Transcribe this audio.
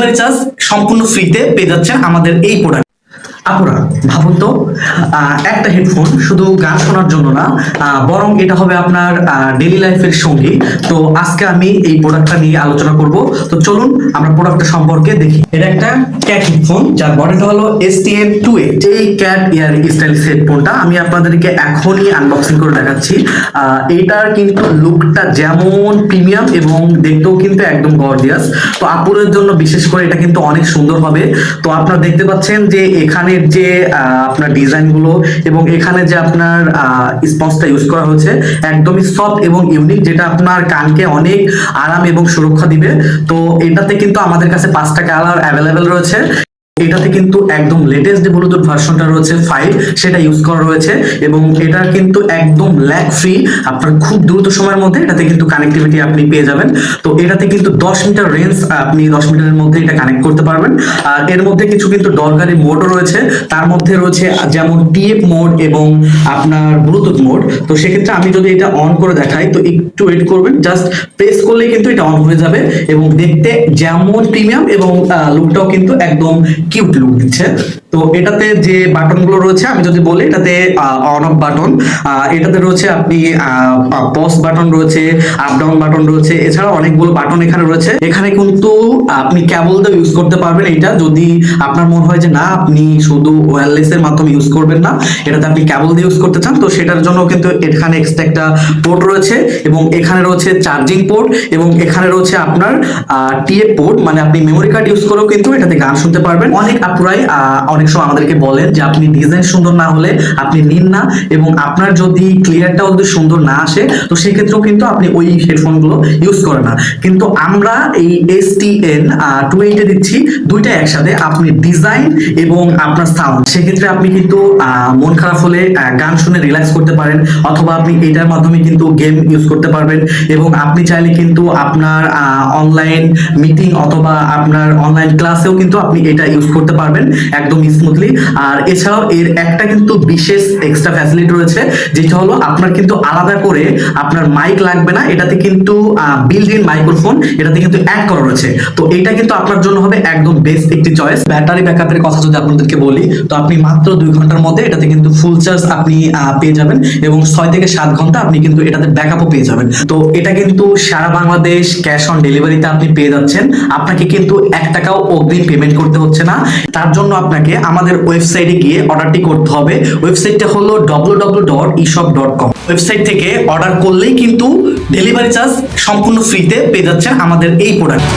Delivery charge সম্পূর্ণ ফ্রিতে পেয়ে যাচ্ছেন আমাদের এই প্রোডাক্ট। আপুরা ভাবুন তো, একটা হেডফোন শুধু গান শোনার জন্য না, বরং এটা হবে আপনার ডেইলি লাইফের সঙ্গী। তো আজকে আমি এই প্রোডাক্টটা নিয়ে আলোচনা করব। তো চলুন আমরা প্রোডাক্টটা সম্পর্কে দেখি। এটা একটা ক্যাট হেডফোন, যার মডেলটা হলো STM28। এই ক্যাট ইয়ার স্টাইল হেডফোনটা আমি আপনাদেরকে এখনই আনবক্সিং করে দেখাচ্ছি। এইটার কিন্তু লুকটা যেমন প্রিমিয়াম এবং দেখতেও কিন্তু একদম গর্জিয়াস। তো আপুদের জন্য বিশেষ করে এটা কিন্তু অনেক সুন্দর হবে। তো আপনারা দেখতে পাচ্ছেন যে এখানে যে আপনার ডিজাইন গুলো এবং এখানে যে আপনার স্পঞ্জটা ইউজ করা হয়েছে একদমই সফট এবং ইউনিক, যেটা আপনার কানকে অনেক আরাম এবং সুরক্ষা দিবে। তো এটাতে কিন্তু আমাদের কাছে 5টা কালার অ্যাভেলেবেল রয়েছে। এটাতে কিন্তু একদম লেটেস্ট যে ব্লুটুথ ভার্সনটা রয়েছে 5, সেটা ইউজ করা রয়েছে এবং এটা কিন্তু একদম ল্যাগ ফ্রি। আপনার খুব দ্রুত সময়ের মধ্যে এটাতে কিন্তু কানেক্টিভিটি আপনি পেয়ে যাবেন। তো এটাতে কিন্তু 10 মিটার রেঞ্জ, আপনি 10 মিটারের মধ্যে এটা কানেক্ট করতে পারবেন। আর এর মধ্যে কিছু কিন্তু দরকারি মোডও রয়েছে, তার মধ্যে রয়েছে যেমন TF মোড এবং আপনার ব্লুটুথ মোড। তো সেক্ষেত্রে আমি যদি এটা অন করে দেখাই, তো একটু ওয়েট করবেন, জাস্ট প্রেস করলেই কিন্তু এটা অন হয়ে যাবে এবং দেখতে যেমন প্রিমিয়াম এবং লুকটাও কিন্তু একদম কিউট লুক দিচ্ছে। তো এটাতে যে বাটনগুলো রয়েছে আমি যদি বলি, এটাতে অন অফ বাটন, এটাতে রয়েছে আপনি পজ বাটন রয়েছে, আপ ডাউন বাটন রয়েছে, এছাড়াও অনেকগুলো বাটন এখানে রয়েছে। এখানে কিন্তু আপনি কেবল দিয়ে ইউজ করতে পারবেন। এটা যদি আপনার মনে হয় যে না আপনি শুধু ওয়্যারলেস এর মাধ্যমে ইউজ করবেন না, এটাতে আপনি কেবল দিয়ে ইউজ করতে চান, তো সেটার জন্য কিন্তু এখানে এক্সট্রা একটা পোর্ট রয়েছে এবং এখানে রয়েছে চার্জিং পোর্ট এবং এখানে রয়েছে আপনার TF পোর্ট, মানে আপনি মেমোরি কার্ড ইউজ করেও কিন্তু এটাতে গান শুনতে পারবেন। অনেক আপুরাই অনেক সময় আমাদেরকে বলেন যে আপনি ডিজাইন সুন্দর না হলে আপনি নিন না, এবং আপনার যদি ক্লিয়ারটাও যদি সুন্দর না আসে তো সেক্ষেত্রেও কিন্তু আপনি ওই হেডফোনগুলো ইউজ করেন না। কিন্তু আমরা এই STM28 এ দিচ্ছি দুইটা একসাথে, আপনি ডিজাইন এবং আপনার সাউন্ড। সেক্ষেত্রে আপনি কিন্তু মন খারাপ হলে গান শুনে রিল্যাক্স করতে পারেন, অথবা আপনি এটার মাধ্যমে কিন্তু গেম ইউজ করতে পারবেন এবং আপনি চাইলে কিন্তু আপনার অনলাইন মিটিং অথবা আপনার অনলাইন ক্লাসেও কিন্তু আপনি এটা ইউজ করতে পারবেন একদম স্মুথলি। আর এছাড়াও এর একটা কিন্তু বিশেষ এক্সট্রা ফ্যাসিলিটি রয়েছে, যেটা হলো আপনার কিন্তু আলাদা করে আপনার মাইক লাগবে না। এটাতে কিন্তু বিল্ট ইন মাইক্রোফোন এটাতে কিন্তু অ্যাড করা রয়েছে। তো এটা কিন্তু আপনার জন্য হবে একদম বেস্ট একটি চয়েস। ব্যাটারি ব্যাকআপের কথা যদি আপনাদেরকে বলি, তো আপনি মাত্র 2 ঘন্টার মধ্যে এটাতে কিন্তু ফুল চার্জ আপনি পেয়ে যাবেন এবং 6 থেকে 7 ঘন্টা আপনি কিন্তু এটাতে ব্যাকআপও পেয়ে যাবেন। তো এটা কিন্তু সারা বাংলাদেশ ক্যাশ অন ডেলিভারিতে আপনি পেয়ে যাচ্ছেন। আপনাকে কিন্তু 1 টাকাও অগ্রিম পেমেন্ট করতে হচ্ছে না। তার জন্য আপনাকে আমাদের ওয়েবসাইটে গিয়ে অর্ডারটি করতে হবে। ওয়েবসাইটটা হলো www.eshop.com। ওয়েবসাইট থেকে অর্ডার করলেই কিন্তু ডেলিভারি চার্জ সম্পূর্ণ ফ্রিতে পেয়ে যাচ্ছেন আমাদের এই প্রোডাক্ট।